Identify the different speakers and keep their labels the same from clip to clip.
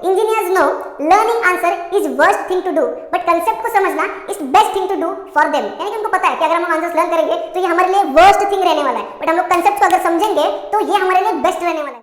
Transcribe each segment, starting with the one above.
Speaker 1: Engineers no learning answer is worst thing to do, but concept को समझना is best thing to do for them. यानी कि उनको पता है कि अगर हम आंसर्स लर्न करेंगे तो ये हमारे लिए वर्स्ट थिंग रहने वाला है, बट हम लोग कंसेप्ट को अगर समझेंगे तो ये हमारे लिए बेस्ट रहने वाला है।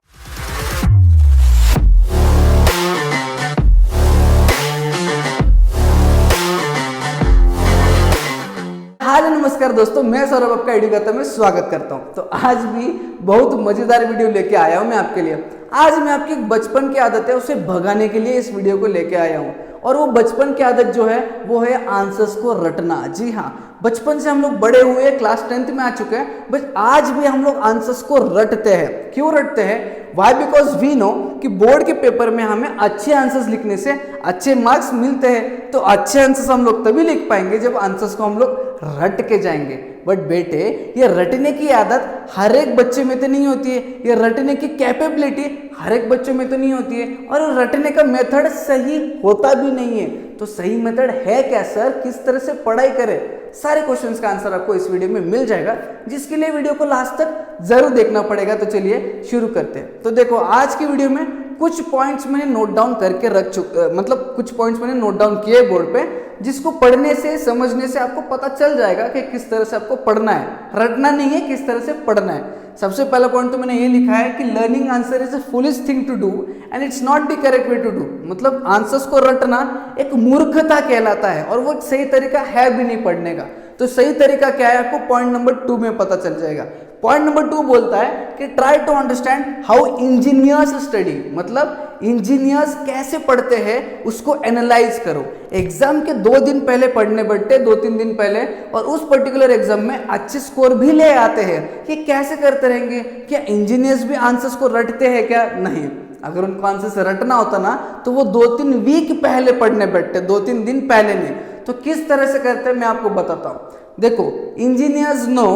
Speaker 2: हेलो नमस्कार दोस्तों, मैं सौरभ आपका एडुकेटर में स्वागत करता हूं। तो आज भी बहुत मजेदार वीडियो लेके आया हूं मैं आपके लिए। आज मैं आपकी बचपन की आदत है उसे भगाने के लिए इस वीडियो को लेके आया हूं, और वो बचपन की आदत जो है वो है आंसर्स को रटना। जी हाँ, बचपन से हम लोग बड़े हुए क्लास 10th में आ चुके हैं, बट आज भी हम लोग आंसर्स को रटते हैं। क्यों रटते हैं? वाई? बिकॉज वी नो कि बोर्ड के पेपर में हमें अच्छे आंसर्स लिखने से अच्छे मार्क्स मिलते हैं। तो अच्छे आंसर्स हम लोग तभी लिख पाएंगे जब आंसर्स को हम लोग रट के जाएंगे। बट बेटे, ये रटने की आदत हर एक बच्चे में तो नहीं होती है, ये रटने की कैपेबिलिटी हर एक बच्चों में तो नहीं होती है, और रटने का मेथड सही होता भी नहीं है। तो सही मेथड है क्या सर? किस तरह से पढ़ाई करें? सारे क्वेश्चंस का आंसर आपको इस वीडियो में मिल जाएगा, जिसके लिए वीडियो को लास्ट तक जरूर देखना पड़ेगा। तो चलिए शुरू करते हैं। तो देखो, आज की वीडियो में कुछ पॉइंट्स मैंने नोट डाउन करके मतलब कुछ पॉइंट्स मैंने नोट डाउन किए बोर्ड पे, जिसको पढ़ने से समझने से आपको पता चल जाएगा कि किस तरह से आपको पढ़ना है। रटना नहीं है, किस तरह से पढ़ना है। सबसे पहला पॉइंट तो मैंने ये लिखा है कि learning answer is a foolish thing to do and it's not the correct way to do. मतलब आंसर्स को रटना एक मूर्खता कहलाता है, और वो सही तरीका है भी नहीं पढ़ने का। तो सही तरीका क्या है आपको पॉइंट नंबर 2 में पता चल जाएगा। पॉइंट नंबर 2 बोलता है कि try to understand how engineers study. मतलब इंजीनियर्स कैसे पढ़ते हैं उसको एनालाइज करो। एग्जाम के 2 दिन पहले पढ़ने बैठते, 2-3 दिन पहले, और उस पर्टिकुलर एग्जाम में अच्छे स्कोर भी ले आते हैं। ये कैसे करते रहेंगे? क्या इंजीनियर्स भी आंसर्स को रटते हैं क्या? नहीं। अगर उनको आंसर्स रटना होता ना तो वो 2-3 वीक पहले पढ़ने बैठते, 2-3 दिन पहले नहीं। तो किस तरह से करते हैं मैं आपको बताता हूं। देखो, engineers no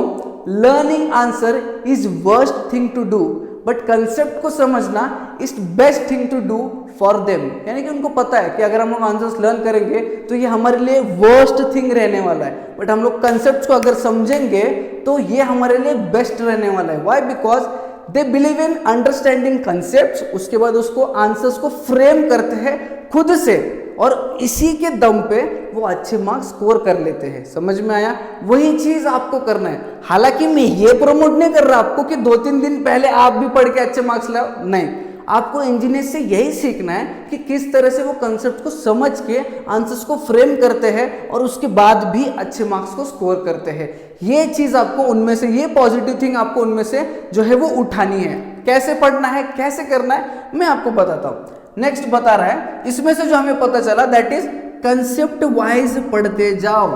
Speaker 2: learning answer is worst thing to do, but concept को समझना is best thing to do for them. यानी कि उनको पता है कि अगर हम लोग आंसर्स लर्न करेंगे तो ये हमारे लिए वर्स्ट थिंग रहने वाला है, बट हम लोग कंसेप्ट को अगर समझेंगे तो ये हमारे लिए बेस्ट रहने वाला है। Why? Because they believe in understanding concept. उसके बाद उसको आंसर्स को फ्रेम करते हैं खुद से, और इसी के दम पे वो अच्छे मार्क्स स्कोर कर लेते हैं। समझ में आया? वही चीज आपको करना है। हालांकि मैं ये प्रमोट नहीं कर रहा आपको कि 2-3 दिन पहले आप भी पढ़ के अच्छे मार्क्स लाओ, नहीं। आपको इंजीनियर से यही सीखना है कि किस तरह से वो कंसेप्ट को समझ के आंसर्स को फ्रेम करते हैं और उसके बाद भी अच्छे मार्क्स को स्कोर करते हैं। ये चीज आपको उनमें से, ये पॉजिटिव थिंग आपको उनमें से जो है वो उठानी है। कैसे पढ़ना है, कैसे करना है, मैं आपको बताता हूं। नेक्स्ट बता रहा है, इसमें से जो हमें पता चला दैट इज कंसेप्ट वाइज पढ़ते जाओ,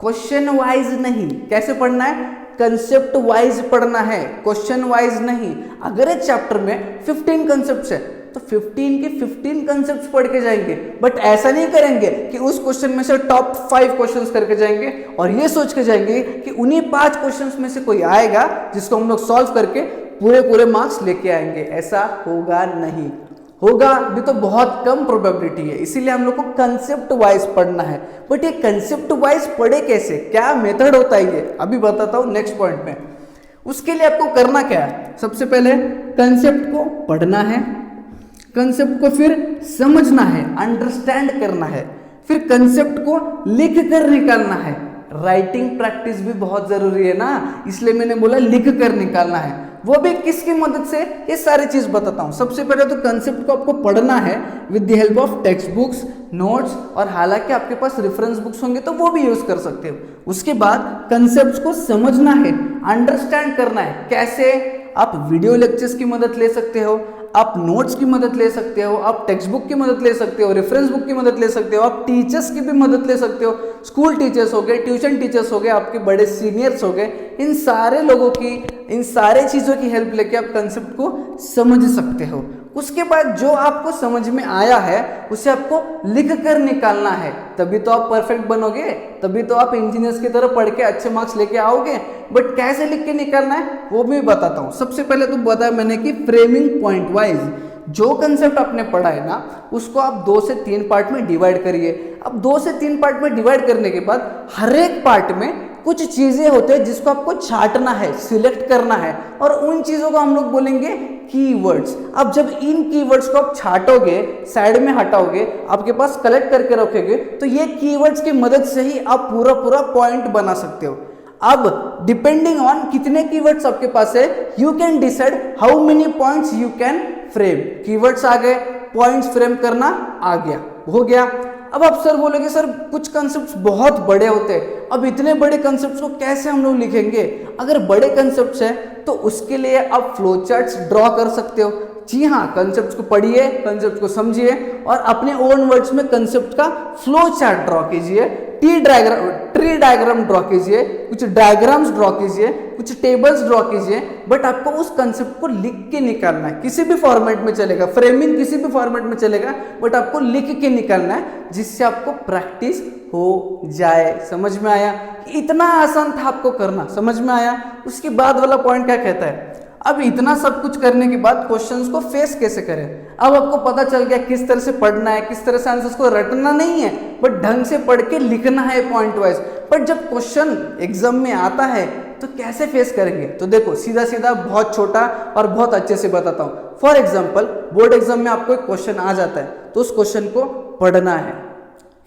Speaker 2: क्वेश्चन वाइज नहीं। कैसे पढ़ना है? कंसेप्ट वाइज पढ़ना है, क्वेश्चन वाइज नहीं। अगर एक चैप्टर में 15 कंसेप्ट्स है तो 15 के 15 कंसेप्ट्स पढ़ के जाएंगे, बट ऐसा नहीं करेंगे कि उस क्वेश्चन में से टॉप 5 क्वेश्चंस करके जाएंगे और ये सोच के जाएंगे कि उन्हीं 5 क्वेश्चंस में से कोई आएगा जिसको हम लोग सॉल्व करके पूरे मार्क्स लेके आएंगे। ऐसा होगा नहीं, होगा भी तो बहुत कम प्रोबेबिलिटी है। इसीलिए हम लोग को कंसेप्ट वाइज पढ़ना है। बट ये कंसेप्ट वाइज पढ़े कैसे, क्या मेथड होता है, ये अभी बताता हूं नेक्स्ट पॉइंट में। उसके लिए आपको करना क्या है? सबसे पहले कंसेप्ट को पढ़ना है, कंसेप्ट को फिर समझना है, अंडरस्टैंड करना है, फिर कंसेप्ट को लिख कर निकालना है। राइटिंग प्रैक्टिस भी बहुत जरूरी है ना, इसलिए मैंने बोला लिख कर निकालना है। वो भी किसकी मदद से? ये सारी चीज बताता हूं। सबसे पहले तो कंसेप्ट को आपको पढ़ना है with the help of text books, notes, और हालांकि आपके पास रेफरेंस बुक्स होंगे तो वो भी यूज कर सकते हो। उसके बाद कंसेप्ट को समझना है, अंडरस्टैंड करना है। कैसे? आप वीडियो लेक्चर्स की मदद ले सकते हो, आप नोट्स की मदद ले सकते हो, आप टेक्स्ट बुक की मदद ले सकते हो, रेफरेंस बुक की मदद ले सकते हो, आप टीचर्स की भी मदद ले सकते हो। स्कूल टीचर्स हो गए, ट्यूशन टीचर्स हो गए, आपके बड़े सीनियर्स हो गए, इन सारे लोगों की, इन सारे चीज़ों की हेल्प लेके आप कंसेप्ट को समझ सकते हो। उसके बाद जो आपको समझ में आया है उसे आपको लिख कर निकालना है, तभी तो आप परफेक्ट बनोगे, तभी तो आप इंजीनियर्स की तरह पढ़ के अच्छे मार्क्स लेके आओगे। बट कैसे लिख के निकालना है वो भी बताता हूँ। सबसे पहले तो बताया मैंने कि फ्रेमिंग पॉइंट वाइज जो कंसेप्ट आपने पढ़ा है ना उसको आप 2 से 3 पार्ट में डिवाइड करिए। अब 2 से 3 पार्ट में डिवाइड करने के बाद हर एक पार्ट में कुछ चीजें होते हैं जिसको आपको छांटना है, सिलेक्ट करना है, और उन चीजों को हम लोग बोलेंगे कीवर्ड्स। अब जब इन कीवर्ड्स को आप छांटोगे, साइड में हटाओगे, आपके पास कलेक्ट करके रखोगे, तो ये कीवर्ड्स की मदद से ही आप पूरा पूरा पॉइंट बना सकते हो। अब डिपेंडिंग ऑन कितने कीवर्ड्स आपके पास है, you can decide how many points you can frame. Keywords आ गए, पॉइंट्स फ्रेम करना आ गया, हो गया। अब आप सर बोलोगे सर कुछ कंसेप्ट्स बहुत बड़े होते हैं, अब इतने बड़े कंसेप्ट्स को कैसे हम लोग लिखेंगे? अगर बड़े कंसेप्ट्स है तो उसके लिए आप फ्लो चार्ट्स ड्रॉ कर सकते हो। जी हाँ, कंसेप्ट्स को पढ़िए, कंसेप्ट को समझिए और अपने ओन वर्ड्स में कंसेप्ट का फ्लो चार्ट ड्रॉ कीजिए, ट्री डायग्राम ड्रॉ कीजिए, कुछ डायग्राम्स ड्रॉ कीजिए, कुछ टेबल्स ड्रॉ कीजिए, बट आपको उस कंसेप्ट को लिख के निकालना है। किसी भी फॉर्मेट में चलेगा, फ्रेमिंग किसी भी फॉर्मेट में चलेगा, बट आपको लिख के निकालना है, जिससे आपको प्रैक्टिस हो जाए। समझ में आया? इतना आसान था आपको करना, समझ में आया? उसके बाद वाला पॉइंट क्या कहता है, अब इतना सब कुछ करने के बाद क्वेश्चंस को फेस कैसे करें? अब आपको पता चल गया किस तरह से पढ़ना है, किस तरह से आंसर्स को रटना नहीं है, बट ढंग से पढ़ के लिखना है पॉइंट वाइज। पर जब क्वेश्चन एग्जाम में आता है तो कैसे फेस करेंगे? तो देखो, सीधा सीधा बहुत छोटा और बहुत अच्छे से बताता हूँ। फॉर एग्जाम्पल, बोर्ड एग्जाम में आपको एक क्वेश्चन आ जाता है, तो उस क्वेश्चन को पढ़ना है,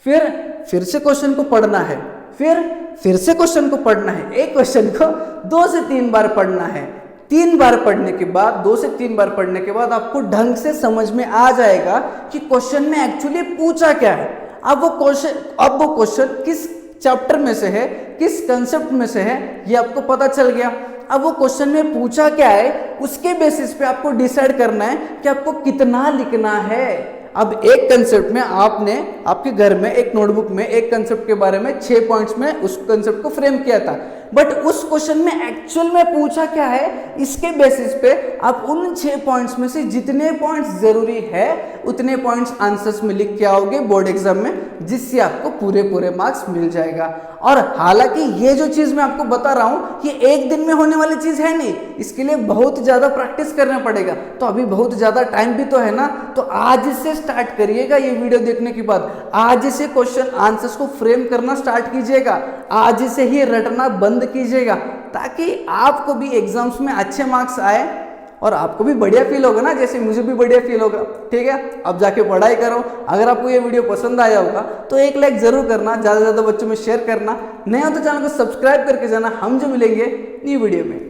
Speaker 2: फिर से क्वेश्चन को पढ़ना है, फिर से क्वेश्चन को पढ़ना है। एक क्वेश्चन को 2 से 3 बार पढ़ना है। 3 बार पढ़ने के बाद, 2 से 3 बार पढ़ने के बाद आपको ढंग से समझ में आ जाएगा कि क्वेश्चन में एक्चुअली पूछा क्या है। अब वो क्वेश्चन किस चैप्टर में से है, किस कंसेप्ट में से है, ये आपको पता चल गया। अब वो क्वेश्चन में पूछा क्या है, उसके बेसिस पे आपको डिसाइड करना है कि आपको कितना लिखना है। अब एक कंसेप्ट में आपने आपके घर में एक नोटबुक में एक कंसेप्ट के बारे में 6 पॉइंट्स में उस कंसेप्ट को फ्रेम किया था, बट उस क्वेश्चन में एक्चुअल में पूछा क्या है, इसके बेसिस पे आप उन 6 पॉइंट्स में से जितने पॉइंट्स जरूरी है उतने पॉइंट्स आंसर्स में लिख के आओगे बोर्ड एग्जाम में, जिससे आपको पूरे मार्क्स मिल जाएगा। और हालांकि ये जो चीज मैं आपको बता रहा हूँ ये एक दिन में होने वाली चीज है नहीं, इसके लिए बहुत ज्यादा प्रैक्टिस करना पड़ेगा। तो अभी बहुत ज्यादा टाइम भी तो है ना, तो आज से स्टार्ट करिएगा। ये वीडियो देखने के बाद आज से क्वेश्चन आंसर्स को फ्रेम करना स्टार्ट कीजिएगा, आज से ही रटना बंद कीजिएगा, ताकि आपको भी एग्जाम्स में अच्छे मार्क्स आए और आपको भी बढ़िया फील होगा ना, जैसे मुझे भी बढ़िया फील होगा। ठीक है, अब जाके पढ़ाई करो। अगर आपको ये वीडियो पसंद आया होगा तो एक लाइक जरूर करना, ज़्यादा से ज़्यादा बच्चों में शेयर करना, नए हो तो चैनल को सब्सक्राइब करके जाना। हम जो मिलेंगे न्यू वीडियो में।